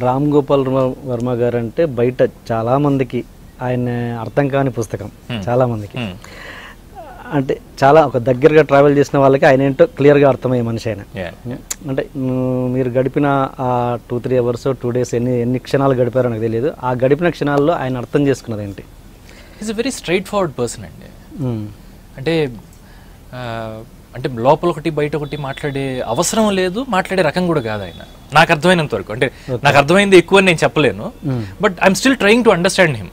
రామ్ గోపాల్ వర్మ గారు అంటే బయట చాలామందికి ఆయన అర్థం కాని పుస్తకం. చాలామందికి అంటే చాలా ఒక దగ్గరగా ట్రావెల్ చేసిన వాళ్ళకి ఆయన ఏంటో క్లియర్గా అర్థమయ్యే మనిషి ఆయన. అంటే మీరు గడిపిన ఆ 2-3 అవర్స్ 2 days ఎన్ని క్షణాలు గడిపారో నాకు తెలియదు. ఆ గడిపిన క్షణాల్లో ఆయన అర్థం చేసుకున్నది ఏంటి? Is a very straight forward person అండి. అంటే అంటే లోపల ఒకటి బయట ఒకటి మాట్లాడే అవసరం లేదు, మాట్లాడే రకం కూడా కాదు ఆయన. నాకు అర్థమైనంత వరకు, అంటే నాకు అర్థమైంది ఎక్కువ అని నేను చెప్పలేను, but I'm still trying to understand him.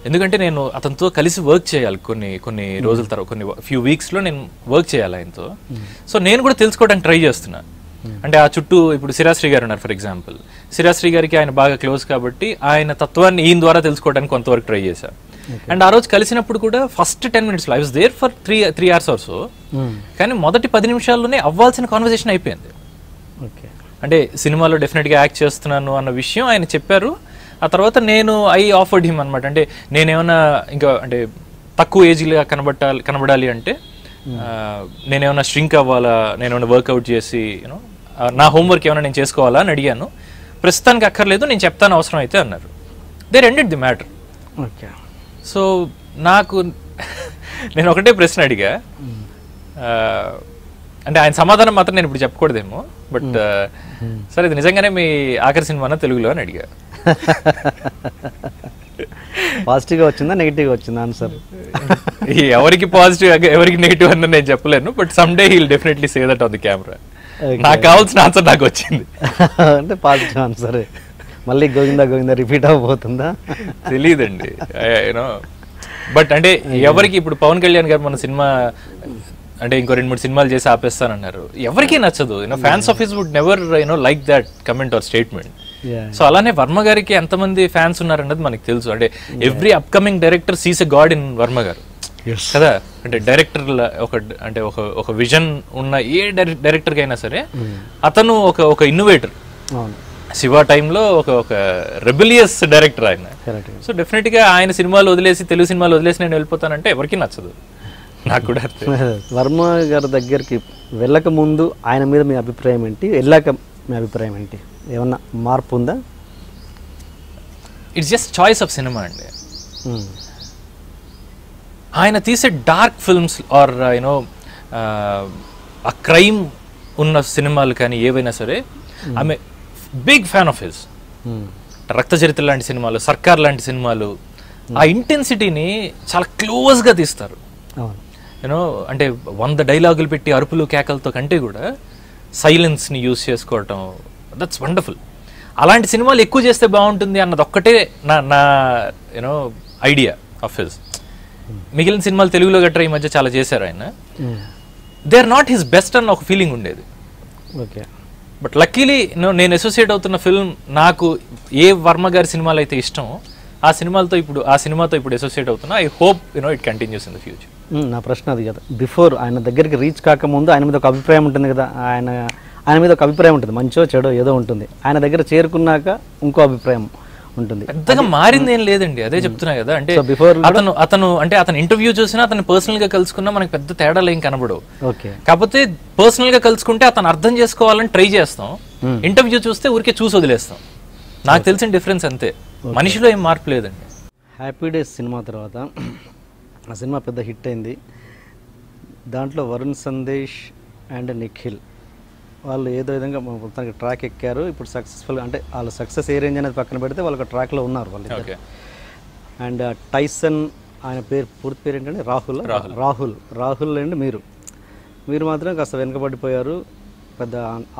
ఎందుకంటే నేను అతనితో కలిసి వర్క్ చేయాలి కొన్ని రోజుల తర్వాత, కొన్ని ఫ్యూ వీక్స్లో నేను వర్క్ చేయాలి ఆయనతో. సో నేను కూడా తెలుసుకోవడానికి ట్రై చేస్తున్నా. అంటే ఆ చుట్టూ ఇప్పుడు సిరాశ్రీ గారు ఉన్నారు ఫర్ ఎగ్జాంపుల్. సిరాశ్రీ గారికి ఆయన బాగా క్లోజ్ కాబట్టి ఆయన తత్వాన్ని ఈయన ద్వారా తెలుసుకోవడానికి కొంతవరకు ట్రై చేశాను. అండ్ ఆ రోజు కలిసినప్పుడు కూడా first 10 minutes I was there for 3 hours or so. కానీ మొదటి 10 నిమిషాల్లోనే అవ్వాల్సిన కాన్వర్సేషన్ అయిపోయింది. అంటే సినిమాలో డెఫినెట్గా యాక్ట్ చేస్తున్నాను అన్న విషయం ఆయన చెప్పారు. ఆ తర్వాత నేను ఆఫర్డ్ హిమ్ అనమాట. అంటే నేనేమన్నా ఇంకా అంటే తక్కువ ఏజ్గా కనబడాలి అంటే నేనేమన్నా స్ట్రింక్ అవ్వాలా, నేనేమన్నా వర్కౌట్ చేసి యూనో నా హోంవర్క్ ఏమైనా నేను చేసుకోవాలా అని అడిగాను. ప్రస్తుతానికి అక్కర్లేదు, నేను చెప్తాను అవసరం అయితే అన్నారు. There ended the matter. Okay. So నాకు నేను ఒకటే ప్రశ్న అడిగా, అంటే ఆయన సమాధానం మాత్రం నేను ఇప్పుడు చెప్పకూడదేమో, బట్ సరే ఇది నిజంగానే మీ ఆఖరి సినిమానా తెలుగులో అని అడిగా. పాజిటివ్గా వచ్చిందా నెగిటివ్గా వచ్చిందా ఆన్సర్? ఎవరికి పాజిటివ్ ఎవరికి నెగిటివ్ అని నేను చెప్పలేను, but some day he will definitely say that on the camera. నాకు కావాల్సిన ఆన్సర్ నాకు వచ్చింది. అంటే పాజిటివ్ ఆన్సర్. మళ్ళీ గోవిందా రిపీట్ అవ్వబోతుందా తెలియదండి. యూనో బట్ అంటే ఎవరికి ఇప్పుడు పవన్ కళ్యాణ్ గారు మన సినిమా అంటే ఇంకో 2-3 సినిమాలు చేసి ఆపేస్తానన్నారు. ఎవరికీ నచ్చదు. Fans of his would never like that comment or statement. So అలానే వర్మ గారికి ఎంతమంది ఫ్యాన్స్ ఉన్నారన్నది మనకు తెలుసు. అంటే every upcoming director sees a god in Varma గారు కదా. అంటే డైరెక్టర్ అంటే ఒక విజన్ ఉన్న ఏ డైరెక్టర్కి అయినా సరే అతను ఒక ఇన్నోవేటర్. శివ టైంలో ఒక రెబిలియస్ డైరెక్టర్ ఆయన. సో డెఫినెట్గా ఆయన సినిమాలు వదిలేసి తెలుగు సినిమాలు వదిలేసి నేను వెళ్ళిపోతానంటే ఎవరికి నచ్చదు. నాకు కూడా వర్మ గారి దగ్గరికి వెళ్ళక ముందు ఆయన మీద మీ అభిప్రాయం ఏంటి, వెళ్ళాక మీ అభిప్రాయం ఏంటి? ఏమన్నా మార్పు ఉందా? It's just choice of cinema అండి. ఆయన తీసే డార్క్ ఫిల్మ్స్ ఆర్ ఆ క్రైమ్ ఉన్న సినిమాలు కానీ ఏవైనా సరే ఆమె బిగ్ ఫ్యాన్ ఆఫ్ హిస్. రక్త చరిత్ర లాంటి సినిమాలు, సర్కార్ లాంటి సినిమాలు ఆ ఇంటెన్సిటీని చాలా క్లోజ్గా తీస్తారు. అంటే 100 డైలాగులు పెట్టి అరుపులు కేకలతో కంటే కూడా సైలెన్స్ని యూజ్ చేసుకోవటం, దట్స్ వండర్ఫుల్. అలాంటి సినిమాలు ఎక్కువ చేస్తే బాగుంటుంది అన్నది ఒక్కటే నా ఐడియా ఆఫ్ హిస్. మిగిలిన సినిమాలు తెలుగులో గట్రా ఈ మధ్య చాలా చేశారు ఆయన. They are not his best అన్న ఒక ఫీలింగ్ ఉండేది. ఓకే. బట్ లక్కీలీ నేను అసోసియేట్ అవుతున్న ఫిల్మ్ నాకు ఏ వర్మ గారి సినిమాలు అయితే ఇష్టమో ఆ సినిమాతో ఇప్పుడు అసోసియేట్ అవుతున్నా. I hope it continues in the future. నా ప్రశ్న అది కదా. బిఫోర్ ఆయన దగ్గరికి రీచ్ కాకముందు ఆయన మీద ఒక అభిప్రాయం ఉంటుంది కదా, ఆయన మీద ఒక అభిప్రాయం ఉంటుంది, మంచో చెడో ఏదో ఉంటుంది. ఆయన దగ్గర చేరుకున్నాక ఇంకో అభిప్రాయం ఉంటుంది. పెద్దగా మారింది ఏం లేదండి, అదే చెప్తున్నా కదా. అంటే అతను ఇంటర్వ్యూ చూసినా అతను పర్సనల్ గా కలుసుకున్నా మనకి పెద్ద తేడాలు ఏం కనబడవు. కాకపోతే పర్సనల్ గా కలుసుకుంటే అతను అర్థం చేసుకోవాలని ట్రై చేస్తాం, ఇంటర్వ్యూ చూస్తే ఊరికే చూసి వదిలేస్తాం. నాకు తెలిసిన డిఫరెన్స్ అంతే, మనిషిలో ఏం మార్పు లేదండి. హ్యాపీ డేస్ సినిమా తర్వాత ఆ సినిమా పెద్ద హిట్ అయింది. దాంట్లో వరుణ్ సందేశ్ అండ్ నిఖిల్ వాళ్ళు ఏదో విధంగా మొత్తానికి ట్రాక్ ఎక్కారు. ఇప్పుడు సక్సెస్ఫుల్, అంటే వాళ్ళ సక్సెస్ ఏ రేంజ్ అనేది పక్కన పెడితే వాళ్ళకి ట్రాక్లో ఉన్నారు వాళ్ళు. అండ్ టైసన్, ఆయన పూర్తి పేరు ఏంటంటే రాహుల్ అండ్ మీరు మాత్రం కాస్త వెనకబడిపోయారు. పెద్ద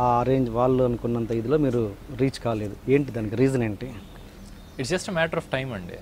ఆ రేంజ్ వాళ్ళు అనుకున్నంత ఇదిలో మీరు రీచ్ కాలేదు. ఏంటి దానికి రీజన్ ఏంటి? It's just a matter of time అండి.